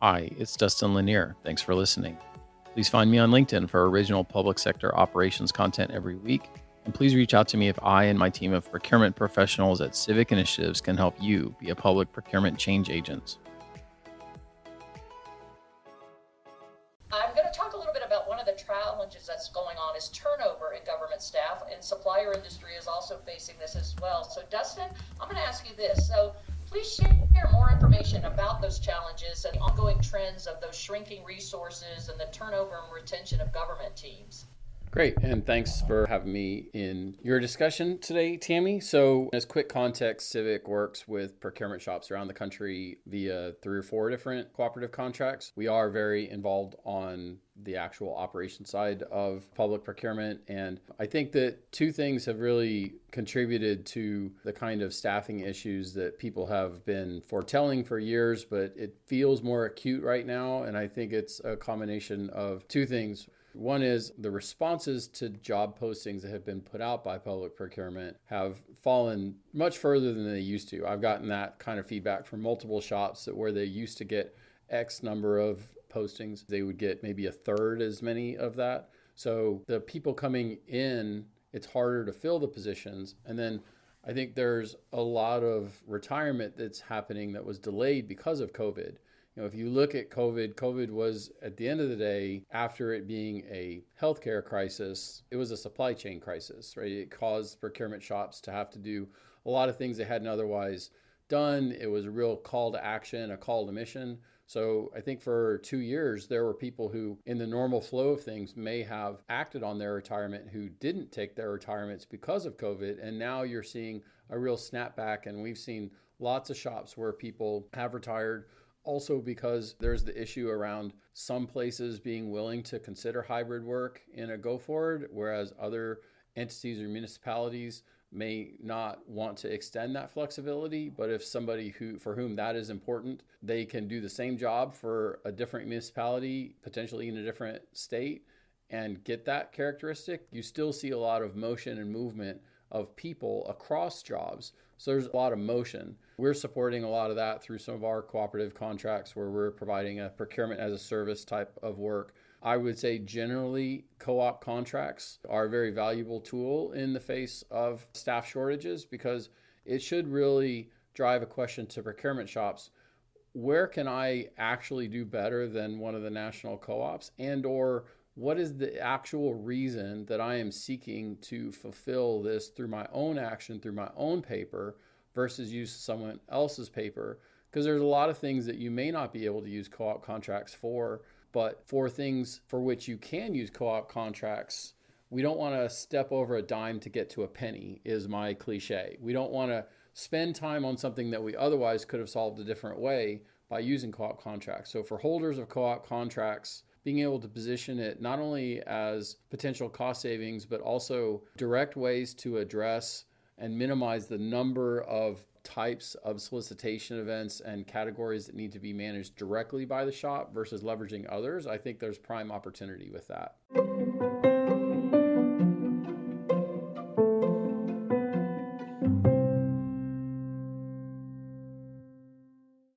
Hi, it's Dustin Lanier. Thanks for listening. Please find me on LinkedIn for original public sector operations content every week. And please reach out to me if I and my team of procurement professionals at Civic Initiatives can help you be a public procurement change agent. I'm going to talk a little bit about one of the challenges that's going on is turnover in government staff, and supplier industry is also facing this as well. So Dustin, I'm going to ask you this. So please share more information about those challenges and the ongoing trends of those shrinking resources and the turnover and retention of government teams. Great, and thanks for having me in your discussion today, Tammy. So as quick context, Civic works with procurement shops around the country via 3 or 4 different cooperative contracts. We are very involved on the actual operation side of public procurement, and I think that 2 things have really contributed to the kind of staffing issues that people have been foretelling for years, but it feels more acute right now, and I think it's a combination of 2 things. One is the responses to job postings that have been put out by public procurement have fallen much further than they used to. I've gotten that kind of feedback from multiple shops that where they used to get X number of postings, they would get maybe a third as many of that. So the people coming in, it's harder to fill the positions. And then I think there's a lot of retirement that's happening that was delayed because of COVID. If you look at COVID was, at the end of the day, after it being a healthcare crisis, it was a supply chain crisis, right? It caused procurement shops to have to do a lot of things they hadn't otherwise done. It was a real call to action, a call to mission. So I think for 2 years, there were people who, in the normal flow of things, may have acted on their retirement who didn't take their retirements because of COVID. And now you're seeing a real snapback. And we've seen lots of shops where people have retired. Also because there's the issue around some places being willing to consider hybrid work in a go forward, whereas other entities or municipalities may not want to extend that flexibility. But if somebody for whom that is important, they can do the same job for a different municipality, potentially in a different state, and get that characteristic, you still see a lot of motion and movement of people across jobs. So there's a lot of motion. We're supporting a lot of that through some of our cooperative contracts where we're providing a procurement as a service type of work. I would say generally co-op contracts are a very valuable tool in the face of staff shortages because it should really drive a question to procurement shops. Where can I actually do better than one of the national co-ops, and or what is the actual reason that I am seeking to fulfill this through my own action, through my own paper, versus use someone else's paper? Because there's a lot of things that you may not be able to use co-op contracts for, but for things for which you can use co-op contracts, we don't want to step over a dime to get to a penny, is my cliche. We don't want to spend time on something that we otherwise could have solved a different way by using co-op contracts. So for holders of co-op contracts, being able to position it not only as potential cost savings, but also direct ways to address and minimize the number of types of solicitation events and categories that need to be managed directly by the shop versus leveraging others. I think there's prime opportunity with that.